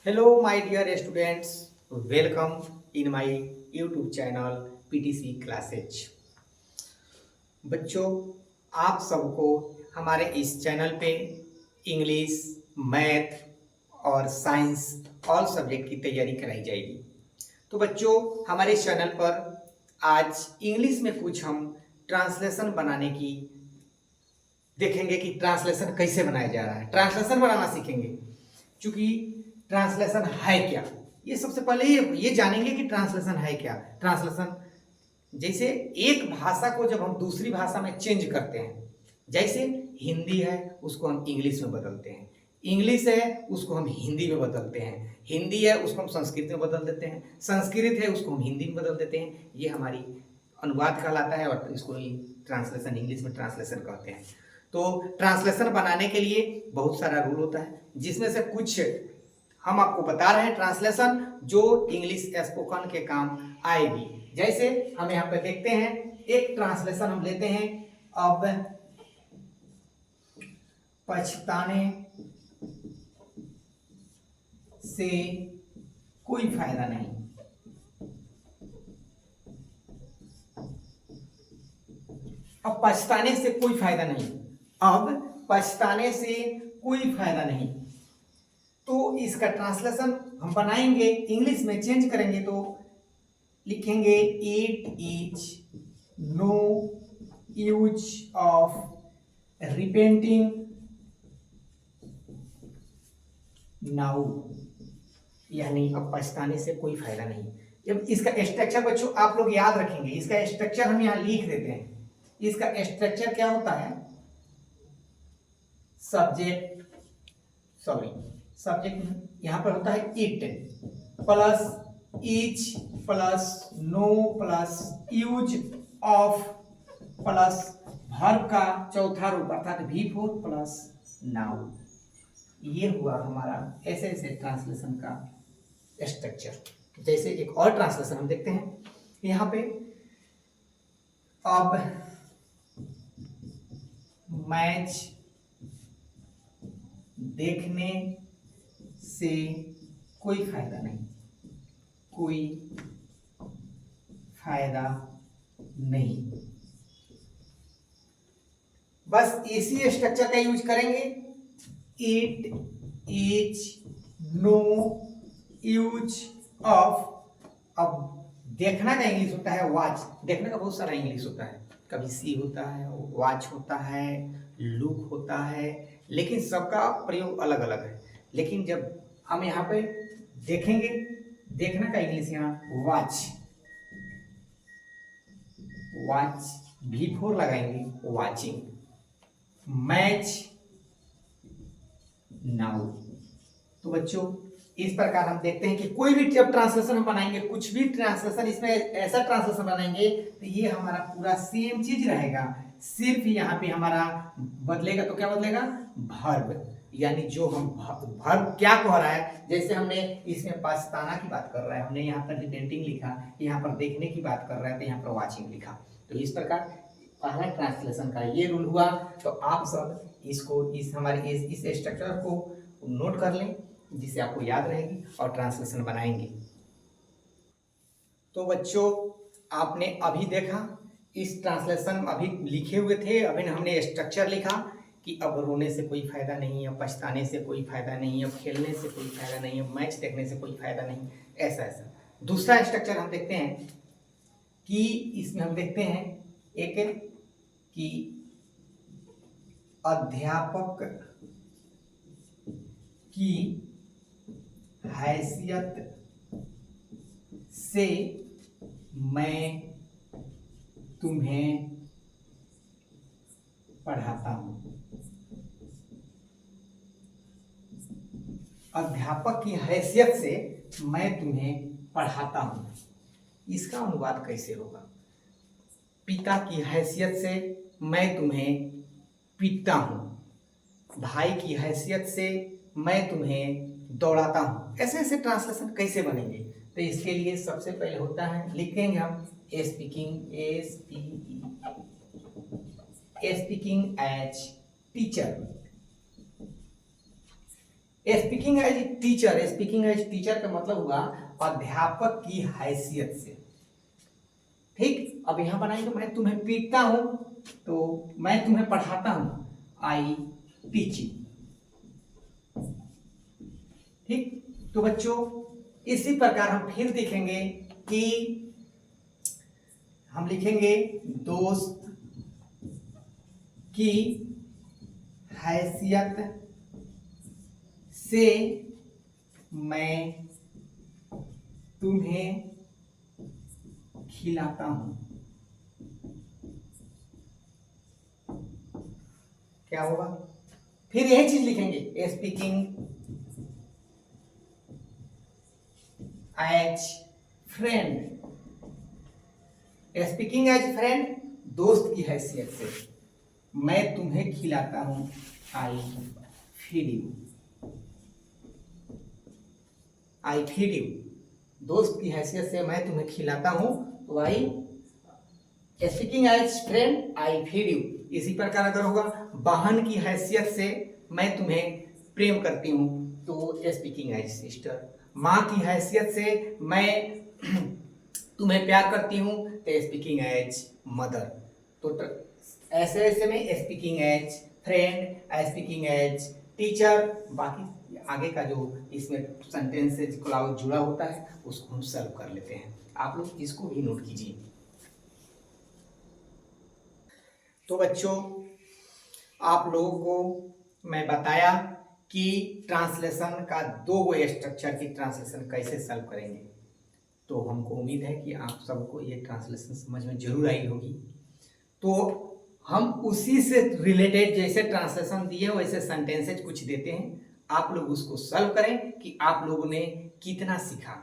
Hello, my dear students. Welcome in my YouTube channel PTC Classes. बच्चों, आप सबको हमारे इस चैनल पे इंग्लिश, मैथ और साइंस ऑल सब्जेक्ट की तैयारी कराई जाएगी। तो बच्चों, हमारे चैनल पर आज इंग्लिश में कुछ हम ट्रांसलेशन बनाने की देखेंगे कि ट्रांसलेशन कैसे बनाया जा रहा है। ट्रांसलेशन बनाना सीखेंगे। क्योंकि ट्रांसलेशन है क्या, ये सबसे पहले ये जानेंगे कि ट्रांसलेशन है क्या। ट्रांसलेशन जैसे एक भाषा को जब हम दूसरी भाषा में चेंज करते हैं, जैसे हिंदी है उसको हम इंग्लिश में बदलते हैं, इंग्लिश है उसको हम हिंदी में बदलते हैं, हिंदी है उसको हम संस्कृत में बदल देते हैं, संस्कृत है उसको हम हिंदी में बदल देते हैं। ये हमारी अनुवाद कहलाता है और इसको ही ट्रांसलेशन, इंग्लिश में ट्रांसलेशन कहते हैं। तो ट्रांसलेशन बनाने के लिए बहुत सारा रूल होता है, जिसमें से कुछ हम आपको बता रहे हैं ट्रांसलेशन जो इंग्लिश स्पोकन के काम आएगी। जैसे हम यहाँ पे देखते हैं, एक ट्रांसलेशन हम लेते हैं। अब पछताने से कोई फायदा नहीं। अब पछताने से कोई फायदा नहीं, अब पछताने से कोई फायदा नहीं। तो इसका ट्रांसलेशन हम बनाएंगे, इंग्लिश में चेंज करेंगे तो लिखेंगे it is no use of repenting now, यानी अब पछताने से कोई फायदा नहीं। जब इसका स्ट्रक्चर बच्चों आप लोग याद रखेंगे, इसका स्ट्रक्चर हम यहां लिख देते हैं। इसका स्ट्रक्चर क्या होता है? सब्जेक्ट यहां पर होता है it plus is plus no plus use of plus verb का चौथा रूप अर्थात V4 प्लस नाउ। ये हुआ हमारा ऐसे ऐसे ट्रांसलेशन का स्ट्रक्चर। जैसे एक और ट्रांसलेशन हम देखते हैं यहां पे। अब मैच देखने से कोई फायदा नहीं, कोई फायदा नहीं। बस इसी स्ट्रक्चर का यूज करेंगे। It is no use of. अब देखना का इंग्लिश होता है वॉच, देखने का बहुत सारा इंग्लिश होता है, कभी सी होता है, वॉच होता है, लुक होता है, लेकिन सबका प्रयोग अलग अलग है। लेकिन जब हम यहाँ पे देखेंगे, देखना का इंग्लिश यहाँ वॉच, वॉच V4 लगाएंगे, वॉचिंग। Match now. तो बच्चों इस प्रकार हम देखते हैं कि कोई भी जब ट्रांसलेशन हम बनाएंगे, कुछ भी ट्रांसलेशन, इसमें ऐसा ट्रांसलेशन बनाएंगे तो ये हमारा पूरा सेम चीज रहेगा, सिर्फ यहाँ पे हमारा बदलेगा। तो क्या बदलेगा? वर्ब, यानी जो हम वर्ब क्या कह रहा है। जैसे हमने इसमें पछताना की बात कर रहा है, हमने यहाँ पर रिपेंटिंग लिखा, यहाँ पर देखने की बात कर रहा है तो यहाँ पर वॉचिंग लिखा। तो इस प्रकार पहला ट्रांसलेशन का ये रूल हुआ। तो आप सब इसको इस हमारे इस स्ट्रक्चर को नोट कर लें, जिससे आपको याद रहेगी और ट्रांसलेशन बनाएंगे। तो बच्चों आपने अभी देखा, इस ट्रांसलेशन अभी लिखे हुए थे, अभी हमने स्ट्रक्चर लिखा कि अब रोने से कोई फायदा नहीं, अब पछताने से कोई फायदा नहीं, अब खेलने से कोई फायदा नहीं, अब मैच देखने से कोई फायदा नहीं, ऐसा ऐसा। दूसरा स्ट्रक्चर हम देखते हैं कि इसमें हम देखते हैं एक कि अध्यापक की हैसियत से मैं तुम्हें पढ़ाता हूं। अध्यापक की हैसियत से मैं तुम्हें पढ़ाता हूं, इसका अनुवाद कैसे होगा? पिता की हैसियत से मैं तुम्हें पीटता हूं, भाई की हैसियत से मैं तुम्हें दौड़ाता हूं। ऐसे ऐसे ट्रांसलेशन कैसे बनेंगे? तो इसके लिए सबसे पहले होता है, लिखेंगे हम speaking, speaking as teacher. Speaking as teacher, speaking as teacher का मतलब हुआ अध्यापक की हैसियत से। ठीक, अब यहां बनाएंगे मैं तुम्हें पीटता हूं तो मैं तुम्हें पढ़ाता हूं, आई टीच यू। ठीक, तो बच्चों इसी प्रकार हम फिर देखेंगे कि हम लिखेंगे दोस्त की हैसियत से मैं तुम्हें खिलाता हूं। क्या होगा? फिर यही चीज लिखेंगे, speaking as friend, speaking as friend, दोस्त की हैसियत से मैं तुम्हें खिलाता हूं, I feed you, I feed you. दोस्त की हैसियत से मैं तुम्हें खिलाता हूं तो I speaking as friend I feed you. इसी प्रकार अगर होगा बहन की हैसियत से मैं तुम्हें प्रेम करती हूं तो स्पीकिंग एज सिस्टर। माँ की हैसियत से मैं तुम्हें प्यार करती हूं तो स्पीकिंग एज मदर। तो ऐसे ऐसे में speaking as friend, speaking as teacher, बाकी आगे का जो इसमें सेंटेंस से क्लाउज जुड़ा होता है उसको हम सॉल्व कर लेते हैं। आप लोग इसको भी नोट कीजिए। तो बच्चों आप लोगों को मैं बताया कि ट्रांसलेशन का दो गो स्ट्रक्चर की ट्रांसलेशन कैसे सॉल्व करेंगे। तो हमको उम्मीद है कि आप सबको ये ट्रांसलेशन समझ में जरूर आई होगी। तो हम उसी से रिलेटेड जैसे ट्रांसलेशन दिए वैसे सेंटेंसेज कुछ देते हैं, आप लोग उसको सॉल्व करें कि आप लोगों ने कितना सीखा।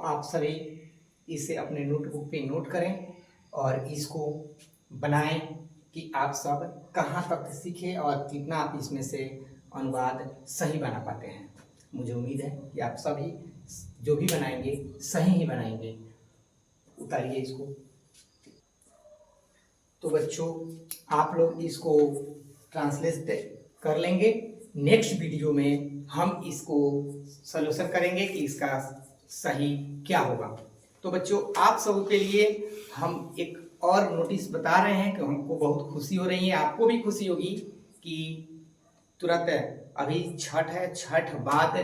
आप सभी इसे अपने नोटबुक पे नोट करें और इसको बनाएं कि आप सब कहाँ तक सीखे और कितना आप इसमें से अनुवाद सही बना पाते हैं। मुझे उम्मीद है कि आप सभी जो भी बनाएंगे सही ही बनाएंगे। उतारिए इसको। तो बच्चों, आप लोग इसको ट्रांसलेट कर लेंगे। नेक्स्ट वीडियो में हम इसको सॉल्यूशन करेंगे कि इसका सही क्या होगा। तो बच्चों, आप सबों के लिए हम एक और नोटिस बता रहे हैं कि हमको बहुत खुशी हो रही है, आपको भी खुशी होगी कि तुरंत अभी छठ है, छठ बाद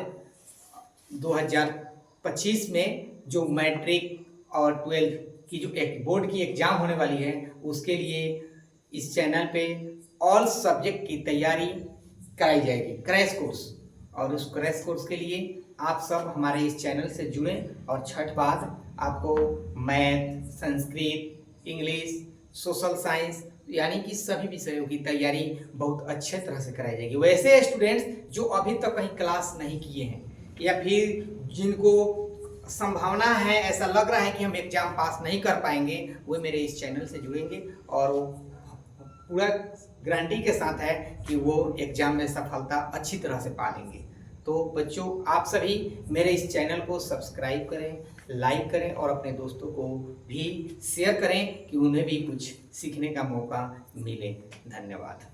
2025 में जो मैट्रिक और 12 की जो एक बोर्ड की एग्जाम होने वाली है, उसके लिए इस चैनल पे ऑल सब्जेक्ट की तैयारी कराई जाएगी, क्रैश कोर्स। और उस क्रैश कोर्स के लिए आप सब हमारे इस चैनल से जुड़ें और छठ बाद आपको math, Sanskrit, English, social science यानी कि सभी विषयों की तैयारी बहुत अच्छे तरह से कराई जाएगी। वैसे स्टूडेंट्स जो अभी तक कहीं क्लास नहीं किए हैं या फिर जिनको संभावना है, ऐसा लग रहा है कि हम एग्जाम पास नहीं कर पाएंगे, वो मेरे इस चैनल से जुड़ेंगे और वो पूरा गारंटी के साथ है कि वो एग्जाम में सफलता अच्छी तरह से पा लेंगे। तो बच्चों, आप सभी मेरे इस चैनल को सब्सक्राइब करें, लाइक करें और अपने दोस्तों को भी शेयर करें कि उन्हें भी कुछ सीखने का मौका मिले। धन्यवाद।